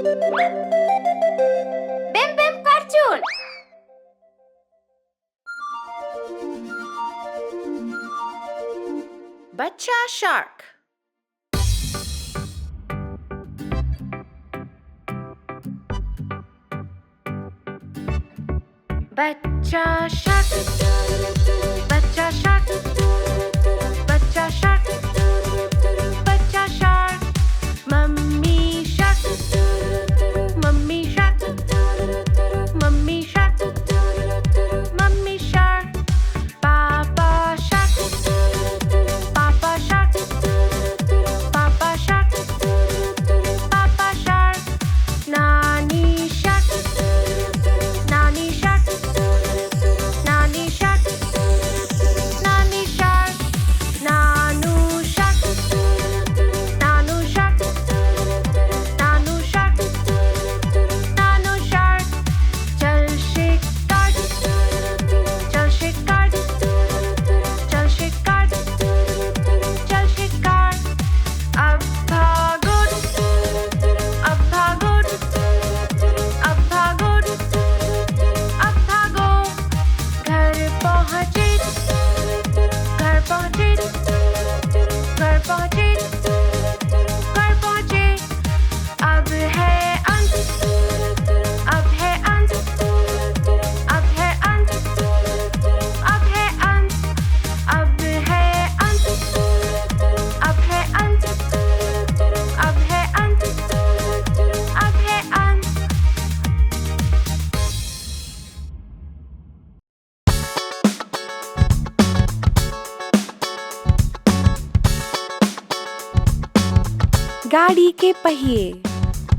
Bim Bim Cartoon. Bachcha Shark. Bachcha Shark. Bachcha Shark. Bachcha Shark. Bachcha Shark. Mummy Shark. Mummy Shark. Mummy Shark. Mummy Shark. Papa Shark. Papa Shark. Papa Shark. Papa Shark. Nani Shark. Nani Shark. Nani Shark. Nani Shark. Nanu Shark. Nanu Shark. Nanu Shark. Nanu Shark. चल शिकार. चल शिकार. चल शिकार. चल शिकार. अब भागो. अब भागो. अब भागो. अब भागो. घर पहुंचे. घर पहुंचे. घर पहुंचे. घर पहुंचे. अब है अंत. अब है अंत. अब है अंत. अब है अंत. अब है अंत. अब है अंत. अब है अंत. अब है अंत. गाड़ी के पहिए.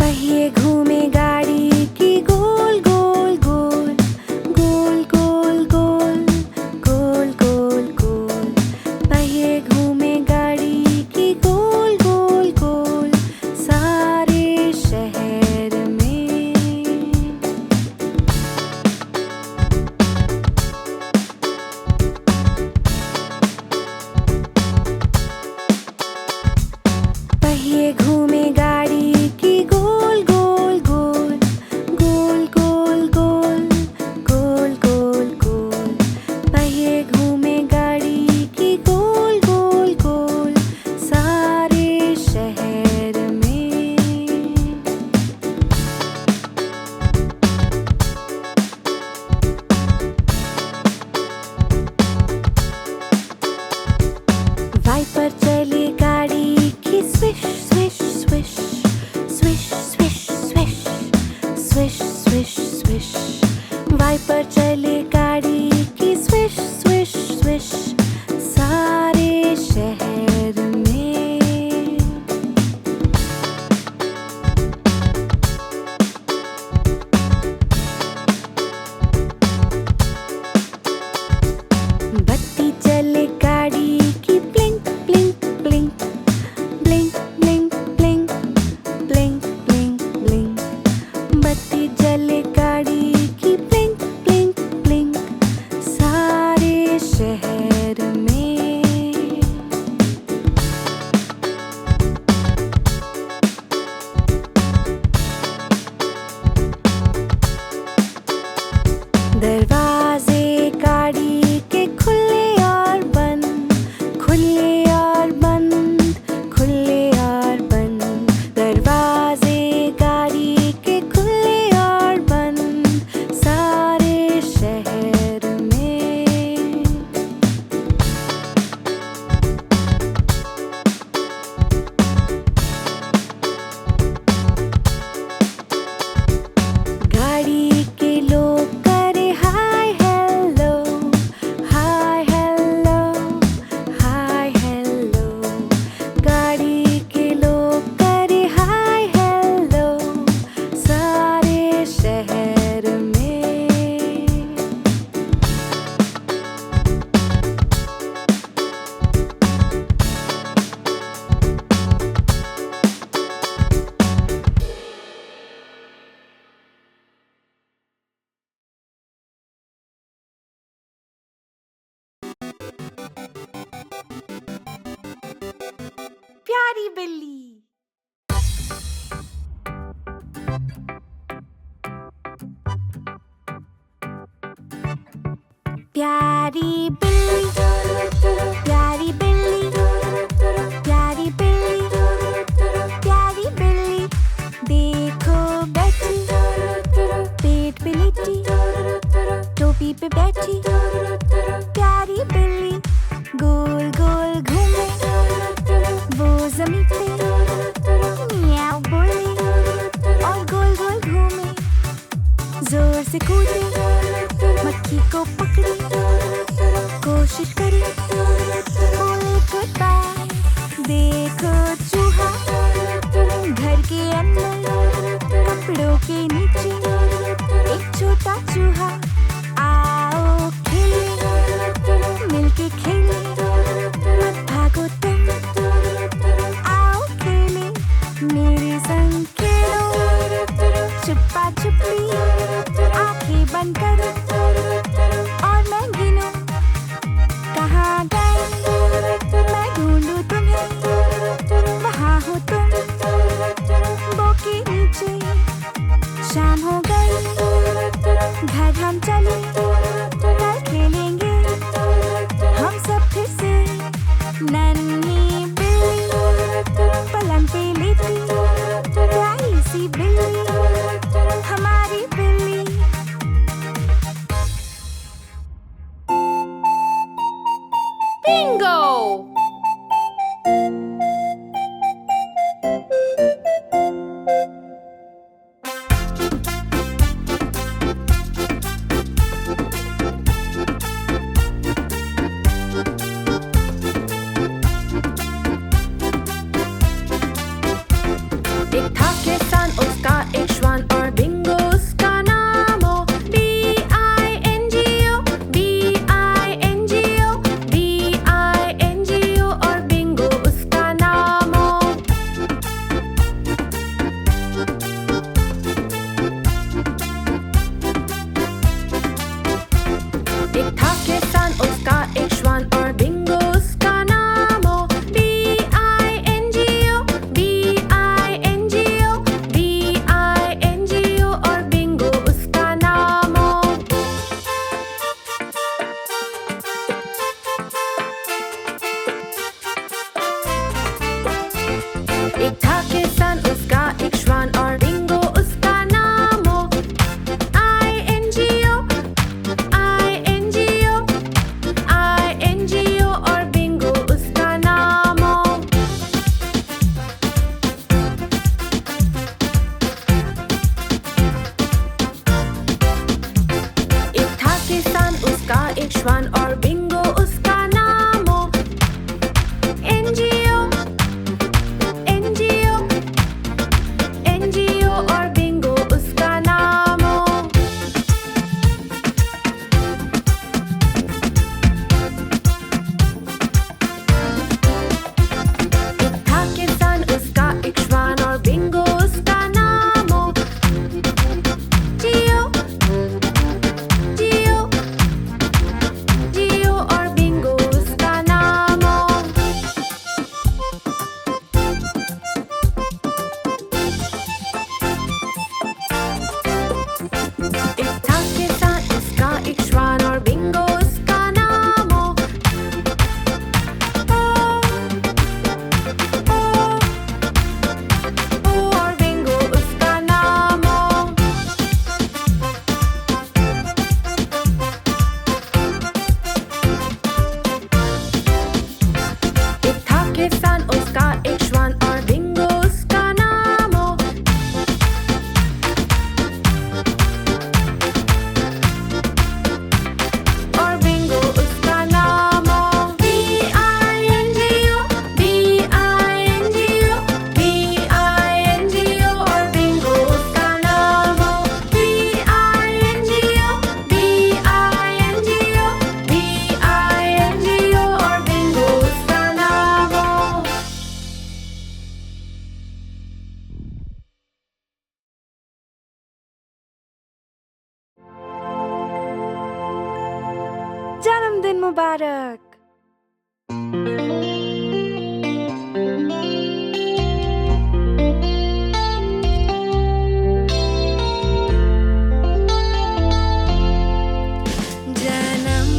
पहिए घूमे गाड़ी की गोल गोल गोल. गोल गोल गोल. गोल गोल गोल. पहिए घूमे गाड़ी की गोल गोल गोल. सारे शहर में. पहिए घूमे गाड़ी की गोल गोल गोल. प्यारी बिल्ली, प्यारी बिल्ली, प्यारी बिल्ली, प्यारी बिल्ली, देखो बैठी, पेट पे लेटी, टोपी पे बैठी, प्यारी बिल्ली, गोल गोल घूमे, वो ज़मीन पे म्याऊ बोले और गोल गोल घूमे, जोर से कूदे, मक्खी को पकड़ी, कोशिश करी, बोले गुड बाय। देखो चूहा, घर के अंदर, कपड़ों के नीचे, एक छोटा चूहा, आओ खेले, मिलके खेले, मत भागो तुम, आओ खेले, मेरे संग खेलो, छुपा छुपी, आंखें बंद करो, और मैं गिनूं, कहाँ गए, मैं ढूंढूं तुम्हें, वहाँ हो तुम, बो के नीचे, शाम हो गई, घर हम चले, कल खेलेंगे, हम सब फिर से, नन्ही बिल्ली, पलंग पे लेटी, प्यारी सी बिल्ली, हमारी बिल्ली। Bingo! एक था किसान, उसका एक श्वान और बिंगो उसका नाम हो। B-I-N-G-O, B-I-N-G-O, B-I-N-G-O और बिंगो उसका नाम हो। एक था किसान, उसका एक श्वान और बिंगो उसका नाम हो। B-I-N-G-O, B-I-N-G-O, B-I-N-G-O और बिंगो उसका नाम हो। एक था किसान, उसका एक श्वान और बिंगो उसका नाम हो। I-N-G-O, I-N-G-O, I-N-G-O और बिंगो उसका नाम हो। एक था किसान, उसका एक श्वान और बिंगो उसका नाम हो। N-G-O, N-G-O, N-G-O और बिंगो उसका नाम हो। एक था किसान, उसका एक श्वान और बिंगो उसका नाम हो। G-O, G-O, G-O और बिंगो उसका नाम हो। एक था किसान, उसका एक श्वान और बिंगो उसका नाम हो। ओ, ओ और बिंगो उसका नाम हो। एक था किसान, उसका एक श्वान और बिंगो उसका नाम हो। और बिंगो उसका नाम हो। B-I-N-G-O, B-I-N-G-O, B-I-N-G-O और बिंगो उसका नाम हो। B-I-N-G-O, B-I-N-G-O, B-I-N-G-O और बिंगो उसका नाम हो। जन्मदिन मुबारक। जन्म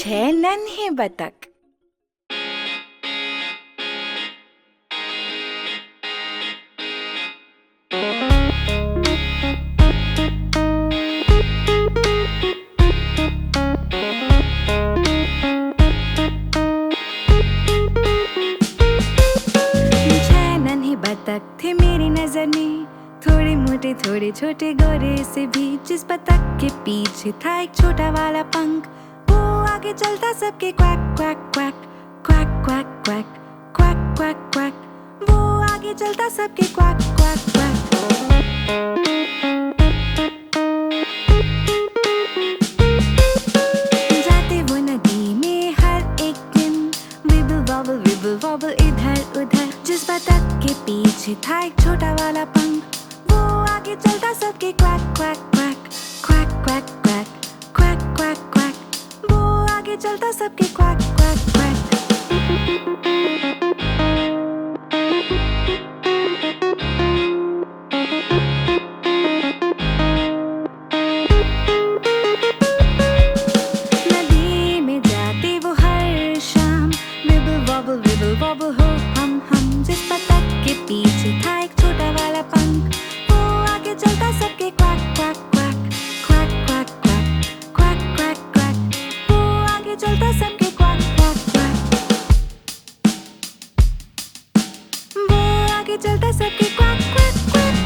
6 नन्हे बतख। बतख थे मेरी नजर में, थोड़े मोटे थोड़े छोटे गोरे से भी। जिस बतख के पीछे था एक छोटा वाला पंख, वो आगे चलता सबके quack quack quack quack quack quack quack quack quack. वो आगे चलता सबके क्वैक क्वैक क्वैक। जाते वो नदी में हर एक दिन, विबल वॉबल इधर उधर। जिस बतख के पीछे था एक छोटा वाला पंख, वो आगे चलता सबके quack quack quack quack quack quack quack quack quack. वो आगे चलता सबके क्वैक क्वैक क्वैक। नदी में जाते वो हर शाम, विबल वॉबल हो हम। जिस बतख के पीछे था एक छोटा वाला पंख, वो आगे चलता सबके quack quack quack quack quack quack quack quack quack. वो आगे चलता सबके क्वैक क्वैक क्वैक। वो आगे चलता सबके क्वैक क्वैक क्वैक।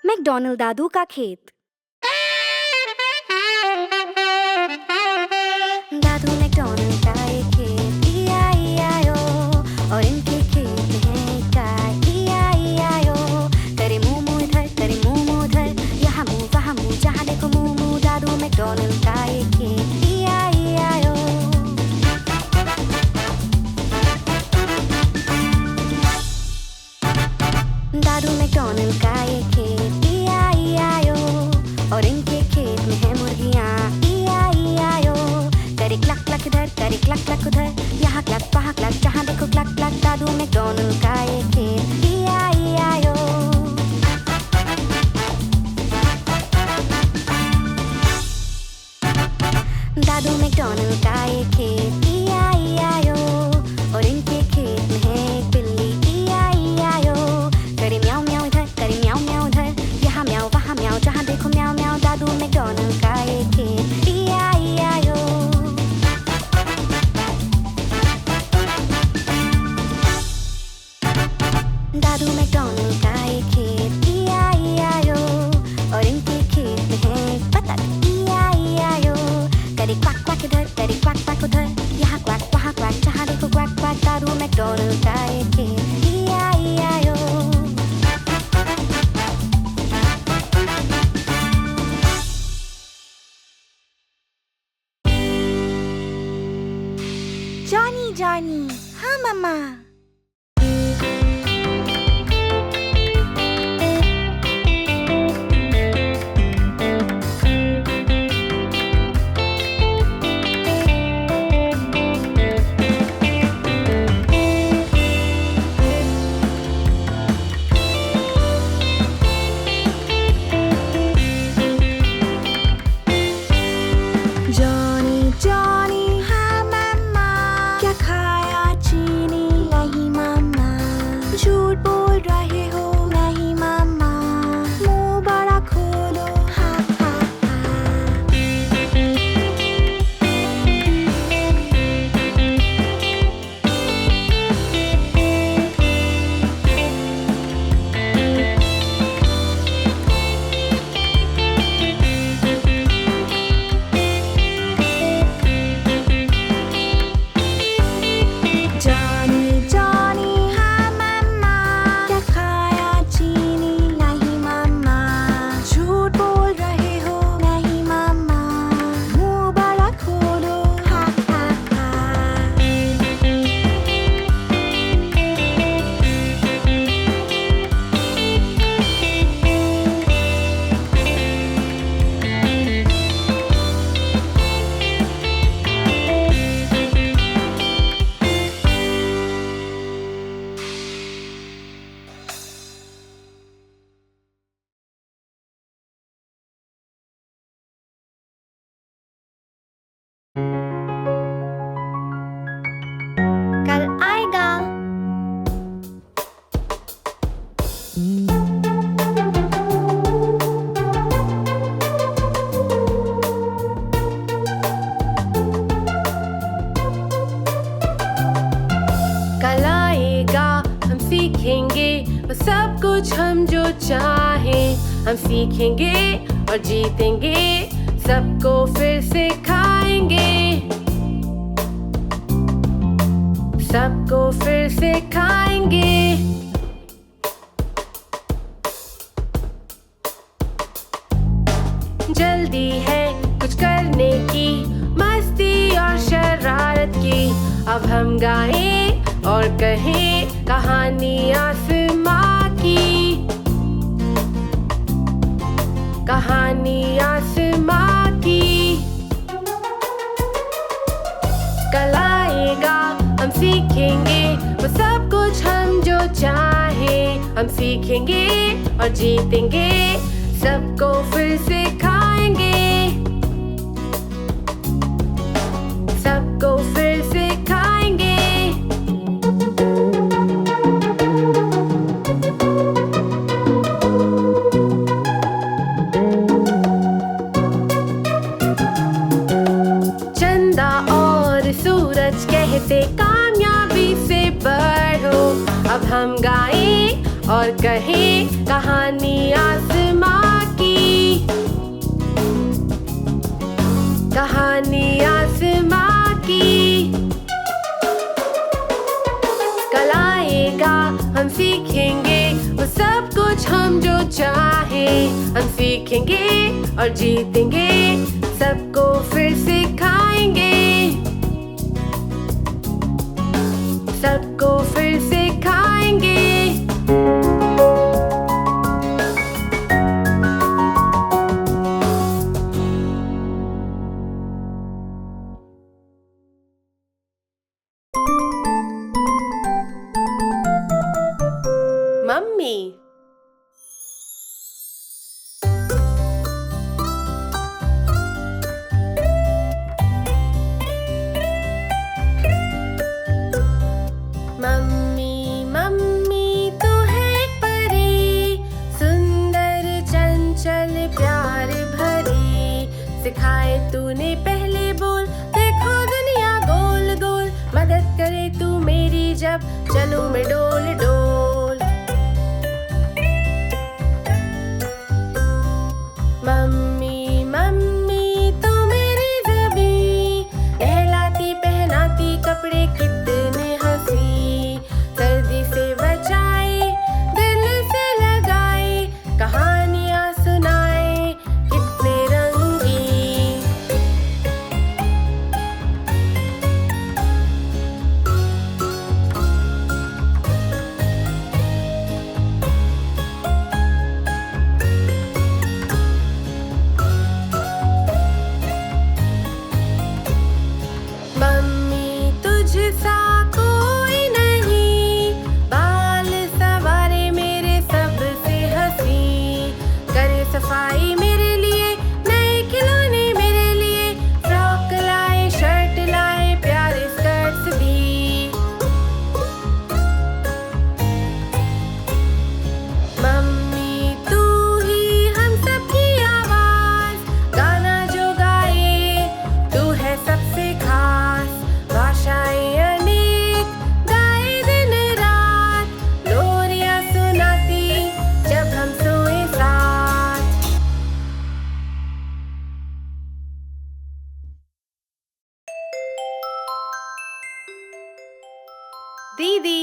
मैकडॉनल्ड दादू का खेत। दादू मैकडॉनल्ड का एक खेत, E-I-E-I-O, और इनके खेत में है एक गाय, E-I-E-I-O। करे मुंह मुंह इधर, करे मुंह मुंह उधर, यहाँ मुंह वहाँ मुंह, जहाँ देखो मुंह मुंह। दादू मैकडॉनल्ड का एक खेत, E-I-E-I-O। दादू मैकडॉनल्ड का एक खेत, E-I-E-I-O, और इनके खेत में है मुर्गियाँ, E-I-E-I-O। करे क्लक क्लक इधर, करे क्लक क्लक उधर, यहाँ क्लक वहाँ क्लक, जहाँ देखो क्लक क्लक। दादू मैकडॉनल्ड का एक खेत, E-I-E-I-O। दादू मैकडॉनल्ड का एक खेत, E-I-E-I-O, और इनके खेत में है एक बिल्ली, E-I-E-I-O। करे म्याऊ म्याऊ इधर, करे म्याऊ म्याऊ उधर, यहाँ म्याऊ वहाँ म्याऊ, जहाँ देखो म्याऊ म्याऊ। दादू मैकडॉनल्ड का एक खेत, E-I-E-I-O। दादू मैकडॉनल्ड का एक खेत, E-I-E-I-O, और इनके खेत में है एक बतख, E-I-E-I-O। करे क्वाक क्वाक इधर, करे क्वाक क्वाक उधर, यहाँ क्वाक वहाँ क्वाक, जहाँ देखो क्वाक क्वाक। दादू मैकडॉनल्ड का एक खेत, E-I-E-I-O। जॉनी जॉनी, हाँ मम्मा। जॉनी जॉनी, हाँ मम्मा। क्या खाया चीनी? चाहें, हम सीखेंगे और जीतेंगे, सबको फिर सिखाएंगे, सबको फिर सिखाएंगे। जल्दी है कुछ करने की, मस्ती और शरारत की, अब हम गाएं और कहें कहानी आसमां की, कहानी आसमां की। कल आएगा हम सीखेंगे वो सब कुछ हम जो चाहें, हम सीखेंगे और जीतेंगे, सबको फिर सिखाएंगे, सबको फिर सिखाएंगे। चंदा और सूरज कहते कामयाबी से बढ़ो, अब हम गाएं और कहें कहानी आसमां की, कहानी आसमां की। कल आएगा हम सीखेंगे वो सब कुछ हम जो चाहें, हम सीखेंगे और जीतेंगे, सबको फिर सिखाएंगे, सबको फिर सिखाएंगे। मम्मी, मम्मी मम्मी तू है एक परी, सुंदर चंचल प्यार भरी, सिखाए तूने पहले बोल, देखो दुनिया गोल गोल, मदद करे तू मेरी जब चलूं मैं डोल डोल। मम्मी मम्मी तू मेरी ज़बी, नहलाती पहनाती कपड़े कितने हंसी, सर्दी से बचाए दिल से लगाए, कहानियाँ सुनाए कितने रंगी। मम्मी तुझ सा कोई नहीं, बाल सवारे मेरे सबसे हंसी, करे सफाई मेरे लिए, नए खिलौने मेरे लिए, फ्रॉक लाए शर्ट लाए प्यारे स्कर्ट्स भी। मम्मी तू ही हम सबकी आवाज, गाना जो गाए तू है सबसे खास, भाषाएं अनेक गाए दिन रात, लोरियां सुनाती जब हम सोए साथ। दीदी,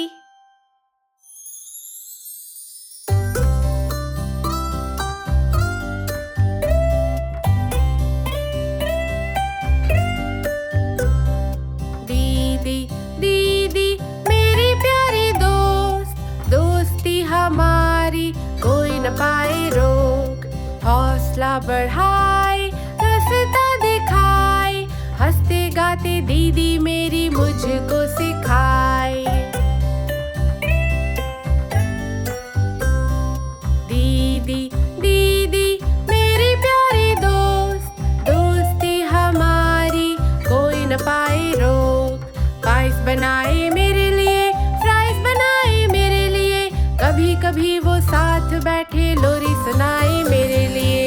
दीदी दीदी मेरी प्यारी दोस्त, दोस्ती हमारी कोई न पाए रोक, हौसला बढ़ाए रास्ता दिखाए, हंसते गाते दीदी मेरी मुझको सिखाए। दीदी दीदी मेरी प्यारी दोस्त, दोस्ती हमारी कोई न पाए रोक, पायस बनाए मेरे लिए, फ्राइज बनाए मेरे लिए, कभी कभी वो साथ बैठे लोरी सुनाए मेरे लिए।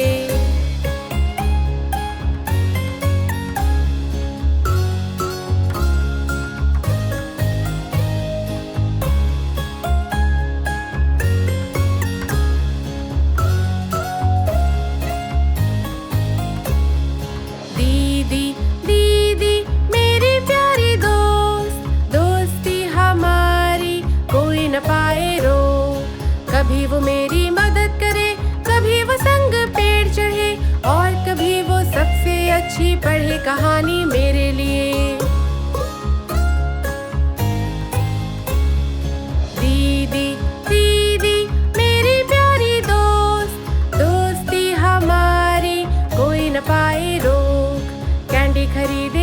कभी वो मेरी मदद करे, कभी वो संग पेड़ चढ़े, और कभी वो सबसे अच्छी पढ़े कहानी मेरे लिए। दीदी दीदी मेरी प्यारी दोस्त, दोस्ती हमारी कोई न पाए रोक। कैंडी खरीदे